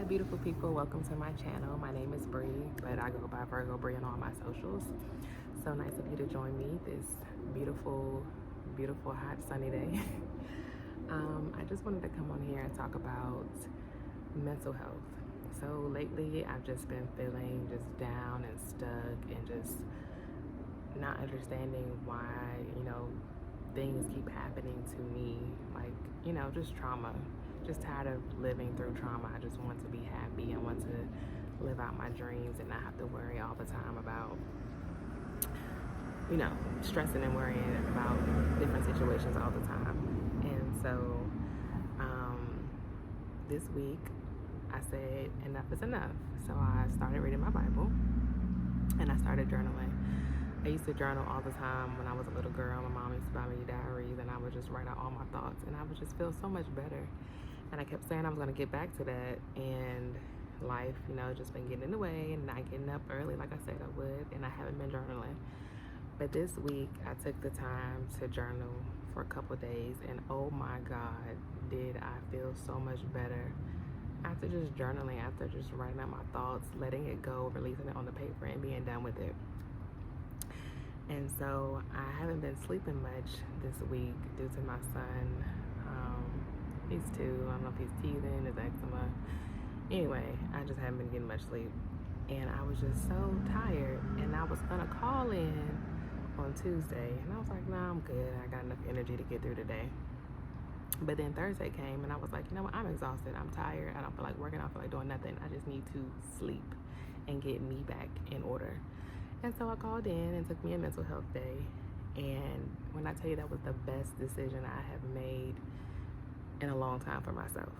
Hi, beautiful people. Welcome to my channel. My name is Bree, but I go by Virgo Bree on all my socials. So nice of you to join me this beautiful, beautiful, hot, sunny day. I just wanted to come on here and talk about mental health. So lately, I've just been feeling just down and stuck and just not understanding why, things keep happening to me. Like, just trauma. Just tired of living through trauma. I just want to be happy. I want to live out my dreams and not have to worry all the time about, stressing and worrying about different situations all the time. And so this week I said enough is enough. So I started reading my Bible and I started journaling. I used to journal all the time when I was a little girl. My mom used to buy me diaries and I would just write out all my thoughts and I would just feel so much better. And I kept saying I was going to get back to that, and life, just been getting in the way and not getting up early like I said I would, and I haven't been journaling. But this week I took the time to journal for a couple days, and oh my God, did I feel so much better after just journaling, after just writing out my thoughts, letting it go, releasing it on the paper and being done with it. And so I haven't been sleeping much this week due to my son. He's 2. I don't know if he's teething, his eczema. Anyway, I just haven't been getting much sleep. And I was just so tired. And I was going to call in on Tuesday. And I was like, nah, I'm good. I got enough energy to get through today. But then Thursday came and I was like, you know what? I'm exhausted. I'm tired. I don't feel like working. I don't feel like doing nothing. I just need to sleep and get me back in order. And so I called in and took me a mental health day. And when I tell you that was the best decision I have made in a long time for myself.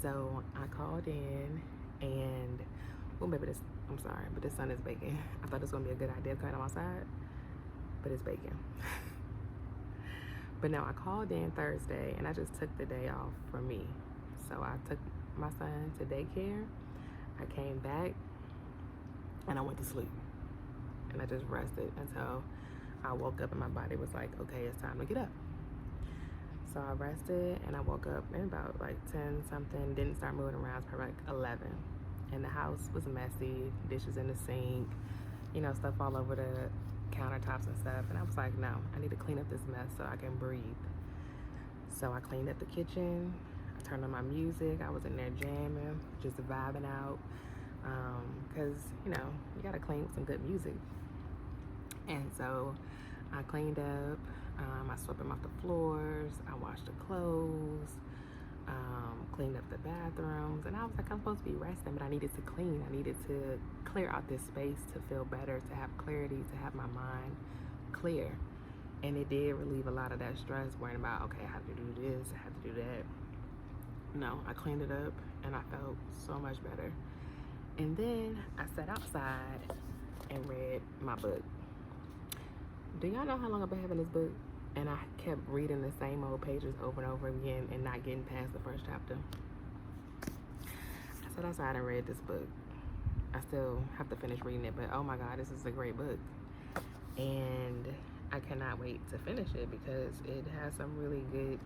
So I called in and, well, maybe this, I'm sorry, but this sun is baking. I thought it was gonna be a good idea coming on my side, but it's baking. But now I called in Thursday and I just took the day off for me. So I took my son to daycare. I came back and I went to sleep. And I just rested until I woke up and my body was like, okay, it's time to get up. So I rested and I woke up in about like 10 something, didn't start moving around, it's probably like 11. And the house was messy, dishes in the sink, stuff all over the countertops and stuff. And I was like, no, I need to clean up this mess so I can breathe. So I cleaned up the kitchen, I turned on my music, I was in there jamming, just vibing out. Cause you gotta clean with some good music. And so I cleaned up, I swept them off the floors, I washed the clothes, cleaned up the bathrooms, and I was like, I'm supposed to be resting, but I needed to clean. I needed to clear out this space to feel better, to have clarity, to have my mind clear. And it did relieve a lot of that stress, worrying about, okay, I have to do this, I have to do that. No, I cleaned it up and I felt so much better. And then I sat outside and read my book. Do y'all know how long I've been having this book? And I kept reading the same old pages over and over again and not getting past the first chapter. I sat outside and read this book. I still have to finish reading it, but oh my God, this is a great book. And I cannot wait to finish it because it has some really good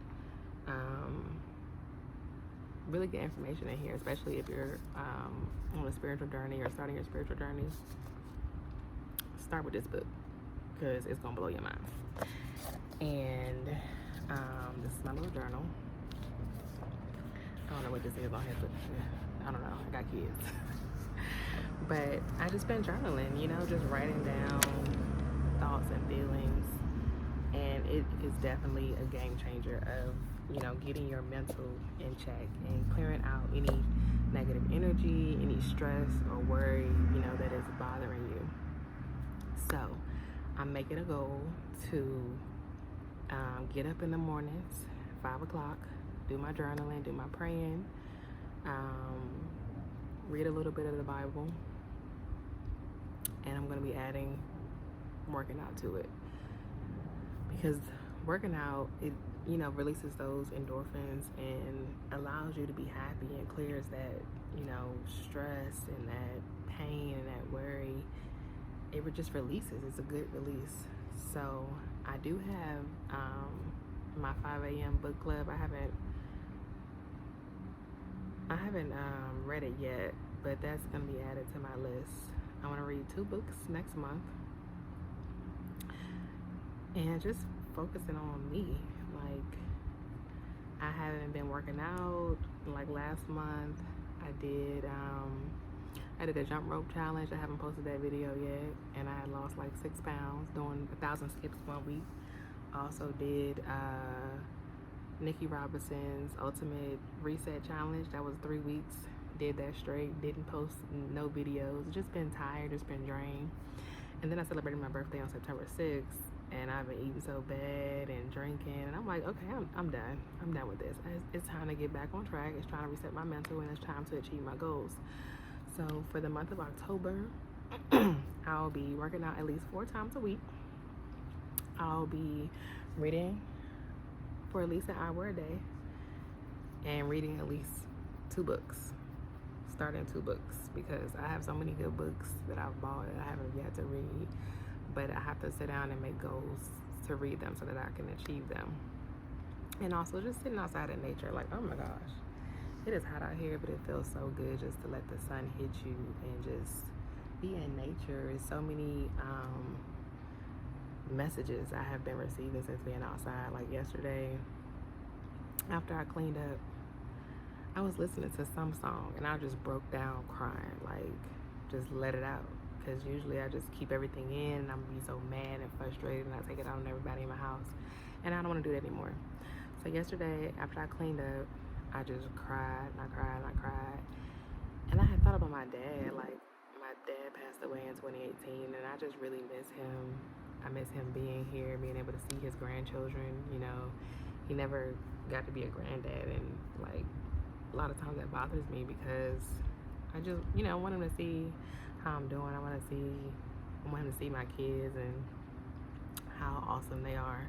information in here, especially if you're on a spiritual journey or starting your spiritual journey. Start with this book because it's gonna blow your mind. And this is my little journal. I don't know what this is on here, but I don't know, I got kids. But I just been journaling, just writing down thoughts and feelings. And it is definitely a game changer of, getting your mental in check and clearing out any negative energy, any stress or worry, that is bothering you. So I'm making a goal to get up in the mornings, 5 o'clock, do my journaling, do my praying, read a little bit of the Bible, and I'm going to be adding working out to it. Because working out, it releases those endorphins and allows you to be happy and clears that stress and that pain and that worry. It just releases. It's a good release. So I do have my 5 a.m. book club. I haven't I haven't read it yet, but that's gonna be added to my list. I want to read 2 books next month, and just focusing on me. Like, I haven't been working out. Like last month, I did a jump rope challenge. I haven't posted that video yet, and I had lost like 6 pounds doing 1,000 skips 1 week. Also did Nikki Robinson's Ultimate Reset Challenge. That was 3 weeks. Did that straight. Didn't post no videos. Just been tired. Just been drained. And then I celebrated my birthday on September 6th, and I've been eating so bad and drinking. And I'm like, okay, I'm done. I'm done with this. It's time to get back on track. It's trying to reset my mental, and it's time to achieve my goals. So for the month of October, I'll be working out at least 4 times a week. I'll be reading for at least an hour a day, and reading at least 2 books. Starting 2 books, because I have so many good books that I've bought that I haven't yet to read, but I have to sit down and make goals to read them so that I can achieve them. And also just sitting outside in nature, like, oh my gosh, it is hot out here, but it feels so good just to let the sun hit you and just be in nature. There's so many messages I have been receiving since being outside. Like yesterday, after I cleaned up, I was listening to some song and I just broke down crying, like just let it out. Because usually I just keep everything in and I'm gonna be so mad and frustrated and I take it out on everybody in my house. And I don't want to do that anymore. So yesterday, after I cleaned up, I just cried and I cried and I cried. And I had thought about my dad. Like, my dad passed away in 2018 and I just really miss him. I miss him being here, being able to see his grandchildren. You know, he never got to be a granddad, and like, a lot of times that bothers me because I just, want him to see how I'm doing. I want him to see my kids and how awesome they are.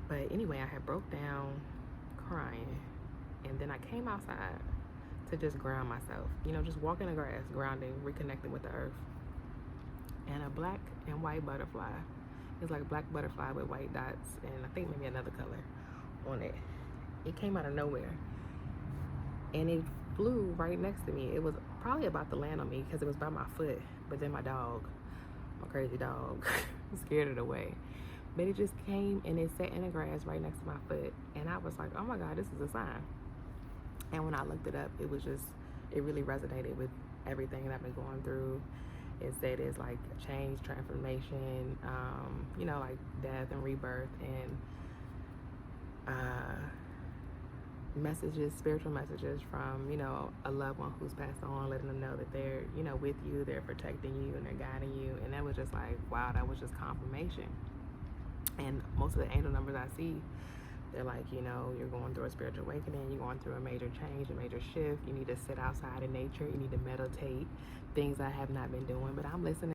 But anyway, I had broke down crying, and then I came outside to just ground myself. Just walking the grass, grounding, reconnecting with the earth. And a black and white butterfly. It's like a black butterfly with white dots and I think maybe another color on it. It came out of nowhere. And it flew right next to me. It was probably about to land on me because it was by my foot. But then my dog, my crazy dog, scared it away. But it just came and it sat in the grass right next to my foot. And I was like, oh my God, this is a sign. And when I looked it up, it really resonated with everything that I've been going through. It said it's like change, transformation, like death and rebirth, and messages, spiritual messages from, a loved one who's passed on, letting them know that they're, with you, they're protecting you, and they're guiding you. And that was just like, wow, that was just confirmation. And most of the angel numbers I see, they're like, you're going through a spiritual awakening, you're going through a major change, a major shift. You need to sit outside in nature, you need to meditate, things I have not been doing, but I'm listening.